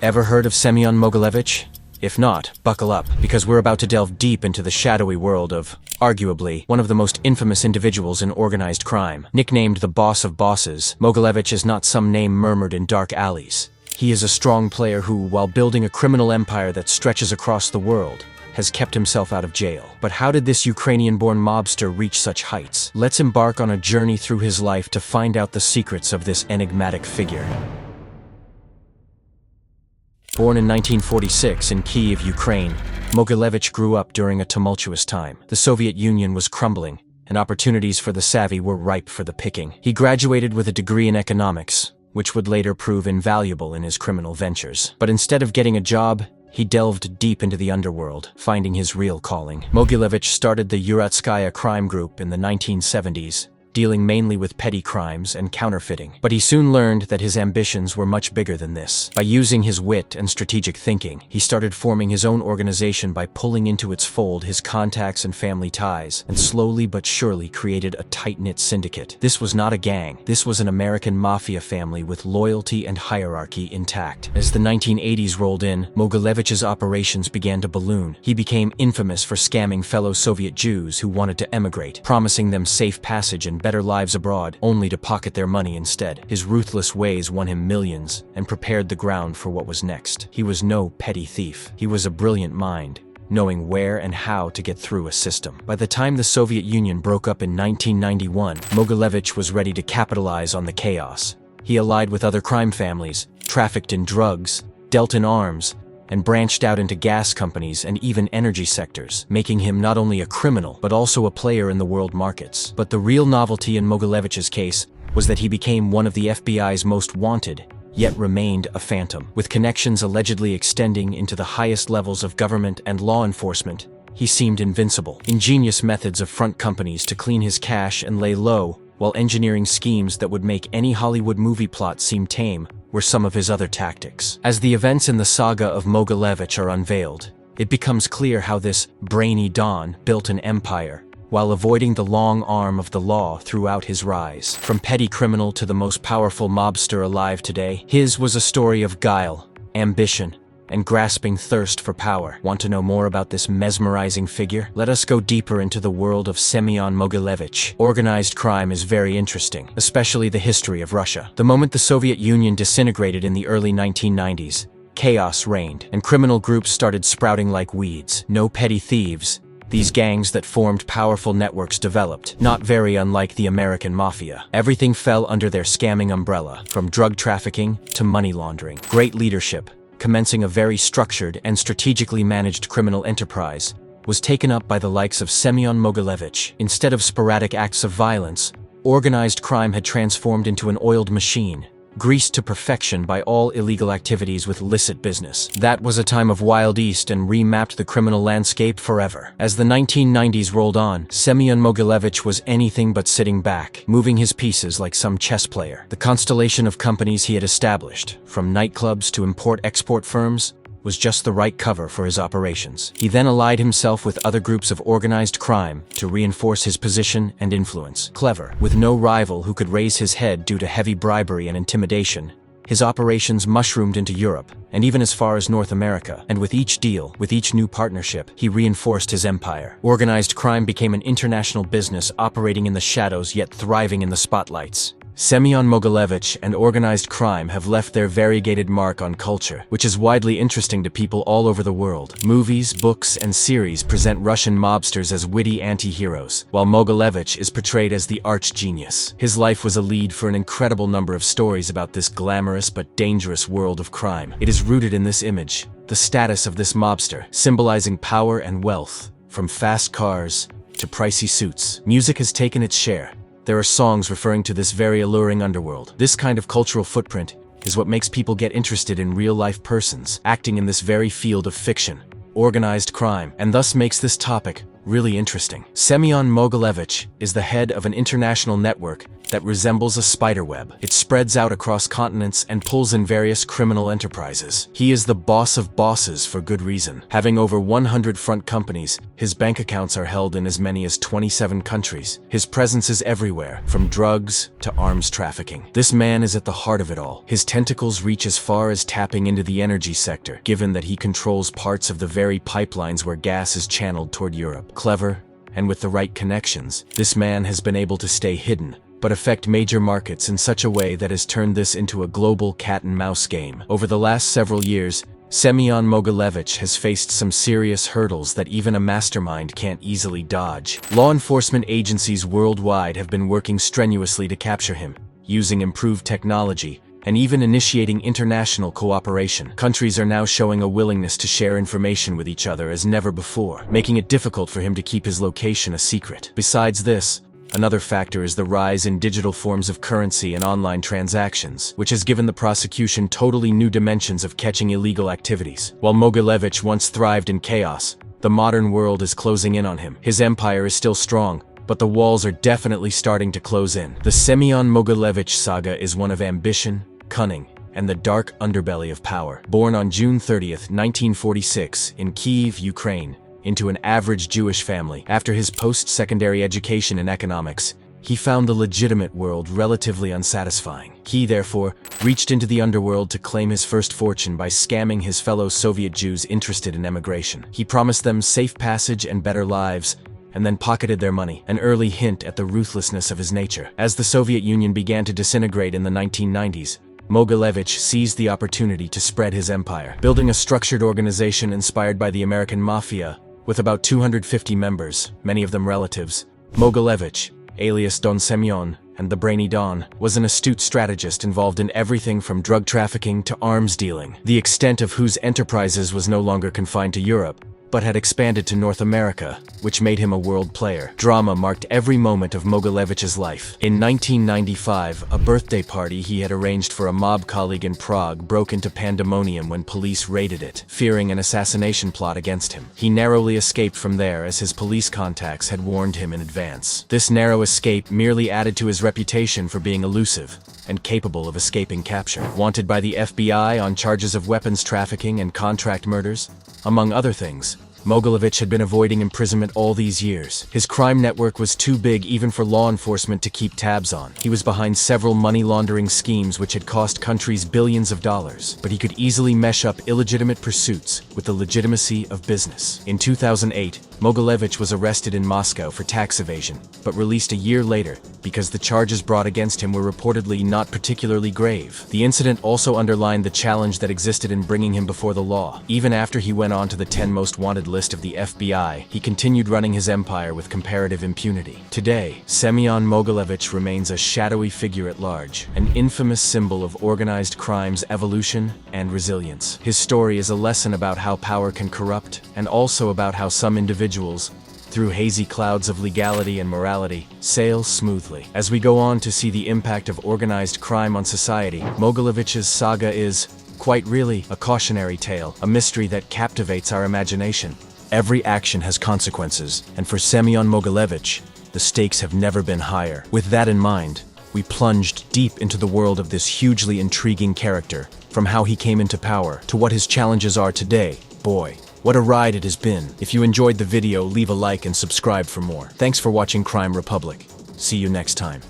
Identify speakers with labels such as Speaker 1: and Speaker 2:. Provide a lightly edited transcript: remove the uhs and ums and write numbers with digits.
Speaker 1: Ever heard of Semion Mogilevich? If not, buckle up, because we're about to delve deep into the shadowy world of, arguably, one of the most infamous individuals in organized crime. Nicknamed the boss of bosses, Mogilevich is not some name murmured in dark alleys. He is a strong player who, while building a criminal empire that stretches across the world, has kept himself out of jail. But how did this Ukrainian-born mobster reach such heights? Let's embark on a journey through his life to find out the secrets of this enigmatic figure. Born in 1946 in Kyiv, Ukraine, Mogilevich grew up during a tumultuous time. The Soviet Union was crumbling, and opportunities for the savvy were ripe for the picking. He graduated with a degree in economics, which would later prove invaluable in his criminal ventures. But instead of getting a job, he delved deep into the underworld, finding his real calling. Mogilevich started the Urotskaya crime group in the 1970s, dealing mainly with petty crimes and counterfeiting. But he soon learned that his ambitions were much bigger than this. By using his wit and strategic thinking, he started forming his own organization by pulling into its fold his contacts and family ties, and slowly but surely created a tight-knit syndicate. This was not a gang. This was an American Mafia family with loyalty and hierarchy intact. As the 1980s rolled in, Mogilevich's operations began to balloon. He became infamous for scamming fellow Soviet Jews who wanted to emigrate, promising them safe passage and better lives abroad, only to pocket their money instead. His ruthless ways won him millions and prepared the ground for what was next. He was no petty thief. He was a brilliant mind, knowing where and how to get through a system. By the time the Soviet Union broke up in 1991, Mogilevich was ready to capitalize on the chaos. He allied with other crime families, trafficked in drugs, dealt in arms, and branched out into gas companies and even energy sectors, making him not only a criminal, but also a player in the world markets. But the real novelty in Mogilevich's case was that he became one of the FBI's most wanted, yet remained a phantom. With connections allegedly extending into the highest levels of government and law enforcement, he seemed invincible. Ingenious methods of front companies to clean his cash and lay low, while engineering schemes that would make any Hollywood movie plot seem tame, were some of his other tactics. As the events in the saga of Mogilevich are unveiled, it becomes clear how this Brainy Don built an empire, while avoiding the long arm of the law throughout his rise. From petty criminal to the most powerful mobster alive today, his was a story of guile, ambition, and grasping thirst for power. Want to know more about this mesmerizing figure? Let us go deeper into the world of Semion Mogilevich. Organized crime is very interesting, especially the history of Russia. The moment the Soviet Union disintegrated in the early 1990s, chaos reigned, and criminal groups started sprouting like weeds. No petty thieves. These gangs that formed powerful networks developed, not very unlike the American Mafia. Everything fell under their scamming umbrella, from drug trafficking to money laundering. Great leadership, commencing a very structured and strategically managed criminal enterprise, was taken up by the likes of Semion Mogilevich. Instead of sporadic acts of violence, organized crime had transformed into an oiled machine, greased to perfection by all illegal activities with licit business. That was a time of Wild East and remapped the criminal landscape forever. As the 1990s rolled on, Semion Mogilevich was anything but sitting back, moving his pieces like some chess player. The constellation of companies he had established, from nightclubs to import-export firms, was just the right cover for his operations. He then allied himself with other groups of organized crime to reinforce his position and influence. Clever, with no rival who could raise his head due to heavy bribery and intimidation, his operations mushroomed into Europe, and even as far as North America. And with each deal, with each new partnership, he reinforced his empire. Organized crime became an international business operating in the shadows yet thriving in the spotlights. Semion Mogilevich and organized crime have left their variegated mark on culture, which is widely interesting to people all over the world. Movies, books, and series present Russian mobsters as witty anti-heroes, while Mogilevich is portrayed as the arch-genius. His life was a lead for an incredible number of stories about this glamorous but dangerous world of crime. It is rooted in this image, the status of this mobster, symbolizing power and wealth, from fast cars to pricey suits. Music has taken its share. There are songs referring to this very alluring underworld. This kind of cultural footprint is what makes people get interested in real-life persons acting in this very field of fiction, organized crime, and thus makes this topic really interesting. Semion Mogilevich is the head of an international network that resembles a spiderweb. It spreads out across continents and pulls in various criminal enterprises. He is the boss of bosses for good reason. Having over 100 front companies, his bank accounts are held in as many as 27 countries. His presence is everywhere, from drugs to arms trafficking. This man is at the heart of it all. His tentacles reach as far as tapping into the energy sector, given that he controls parts of the very pipelines where gas is channeled toward Europe. Clever, and with the right connections, this man has been able to stay hidden, but affect major markets in such a way that has turned this into a global cat-and-mouse game. Over the last several years, Semion Mogilevich has faced some serious hurdles that even a mastermind can't easily dodge. Law enforcement agencies worldwide have been working strenuously to capture him, using improved technology, and even initiating international cooperation. Countries are now showing a willingness to share information with each other as never before, making it difficult for him to keep his location a secret. Besides this, another factor is the rise in digital forms of currency and online transactions, which has given the prosecution totally new dimensions of catching illegal activities. While Mogilevich once thrived in chaos, the modern world is closing in on him. His empire is still strong, but the walls are definitely starting to close in. The Semion Mogilevich saga is one of ambition, cunning, and the dark underbelly of power. Born on June 30th, 1946, in Kyiv, Ukraine, into an average Jewish family. After his post-secondary education in economics, he found the legitimate world relatively unsatisfying. He, therefore, reached into the underworld to claim his first fortune by scamming his fellow Soviet Jews interested in emigration. He promised them safe passage and better lives, and then pocketed their money, an early hint at the ruthlessness of his nature. As the Soviet Union began to disintegrate in the 1990s, Mogilevich seized the opportunity to spread his empire, building a structured organization inspired by the American Mafia. With about 250 members, many of them relatives, Mogilevich, alias Don Semion, and the Brainy Don, was an astute strategist involved in everything from drug trafficking to arms dealing, the extent of whose enterprises was no longer confined to Europe, but had expanded to North America, which made him a world player. Drama marked every moment of Mogilevich's life. In 1995, a birthday party he had arranged for a mob colleague in Prague broke into pandemonium when police raided it, fearing an assassination plot against him. He narrowly escaped from there as his police contacts had warned him in advance. This narrow escape merely added to his reputation for being elusive and capable of escaping capture. Wanted by the FBI on charges of weapons trafficking and contract murders, among other things, Mogilevich had been avoiding imprisonment all these years. His crime network was too big even for law enforcement to keep tabs on. He was behind several money laundering schemes which had cost countries billions of dollars, but he could easily mesh up illegitimate pursuits with the legitimacy of business. In 2008, Mogilevich was arrested in Moscow for tax evasion, but released a year later because the charges brought against him were reportedly not particularly grave. The incident also underlined the challenge that existed in bringing him before the law. Even after he went on to the 10 most wanted list of the FBI, he continued running his empire with comparative impunity. Today, Semion Mogilevich remains a shadowy figure at large, an infamous symbol of organized crime's evolution and resilience. His story is a lesson about how power can corrupt, and also about how some individuals, through hazy clouds of legality and morality, sail smoothly. As we go on to see the impact of organized crime on society, Mogilevich's saga is, quite really, a cautionary tale, a mystery that captivates our imagination. Every action has consequences, and for Semion Mogilevich, the stakes have never been higher. With that in mind, we plunged deep into the world of this hugely intriguing character, from how he came into power to what his challenges are today. Boy, what a ride it has been. If you enjoyed the video, leave a like and subscribe for more. Thanks for watching Crime Republic. See you next time.